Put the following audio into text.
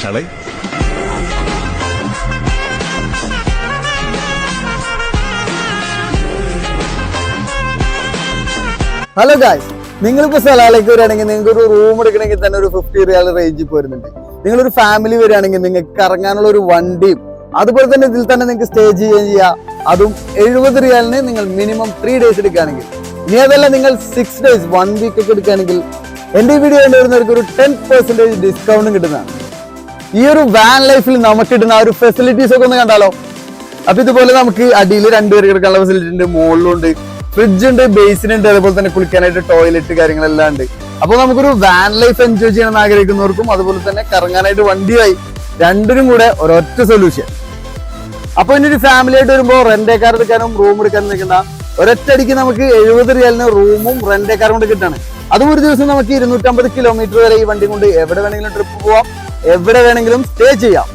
Hello guys, നിങ്ങളിപ്പോൾ സലാലേക്ക് വരികയാണെങ്കിൽ നിങ്ങൾക്ക് ഒരു റൂം എടുക്കണമെങ്കിൽ തന്നെ ഒരു 50 റിയാൽ റേഞ്ചിൽ പോരുന്നുണ്ട്. നിങ്ങളൊരു ഫാമിലി വരികയാണെങ്കിൽ നിങ്ങൾക്ക് കറങ്ങാനുള്ള ഒരു വണ്ടിയും അതുപോലെ തന്നെ ഇതിൽ തന്നെ നിങ്ങൾക്ക് സ്റ്റേ ചെയ്യാം. അതും 70 റിയാലിന് നിങ്ങൾ മിനിമം 3 ഡേയ്സ് എടുക്കുകയാണെങ്കിൽ. ഇനി അതല്ല നിങ്ങൾ 6 ഡേയ്സ് 1 വീക്ക് ഒക്കെ എടുക്കുകയാണെങ്കിൽ എൻ്റെ ഈ വീഡിയോ കണ്ടുവരുന്നവർക്ക് ഒരു 10% ഡിസ്കൗണ്ടും കിട്ടുന്നതാണ്. ഈ ഒരു വാൻ ലൈഫിൽ നമുക്ക് കിട്ടുന്ന ആ ഒരു ഫെസിലിറ്റീസ് ഒക്കെ ഒന്ന് കണ്ടാലോ. അപ്പൊ ഇതുപോലെ നമുക്ക് അടിയിൽ 2 പേര് കിടക്കാനുള്ള ഫെസിലിറ്റി ഉണ്ട്, മുകളിലുണ്ട്, ഫ്രിഡ്ജ് ഉണ്ട്, ബേസിൻ ഉണ്ട്, അതുപോലെ തന്നെ കുളിക്കാനായിട്ട് ടോയ്ലറ്റ് കാര്യങ്ങളെല്ലാം ഉണ്ട്. അപ്പൊ നമുക്കൊരു വാൻ ലൈഫ് എൻജോയ് ചെയ്യണമെന്ന് ആഗ്രഹിക്കുന്നവർക്കും അതുപോലെ തന്നെ കറങ്ങാനായിട്ട് വണ്ടിയായി രണ്ടിനും കൂടെ ഒരൊറ്റ സൊല്യൂഷൻ. അപ്പൊ ഇനി ഒരു ഫാമിലി ആയിട്ട് വരുമ്പോൾ റെന്റ് കാർ എടുക്കാനും റൂം എടുക്കാനും നിൽക്കണ്ട, ഒരൊറ്റടിക്ക് നമുക്ക് 70 റിയാലിന് റൂമും റെന്റ് കാറും കൊണ്ട് കിട്ടാണ്. അതും ഒരു ദിവസം നമുക്ക് 250 കിലോമീറ്റർ വരെ ഈ വണ്ടി കൊണ്ട് എവിടെ വേണമെങ്കിലും ട്രിപ്പ് പോവാം, എവിടെ വേണമെങ്കിലും സ്റ്റേ ചെയ്യാം.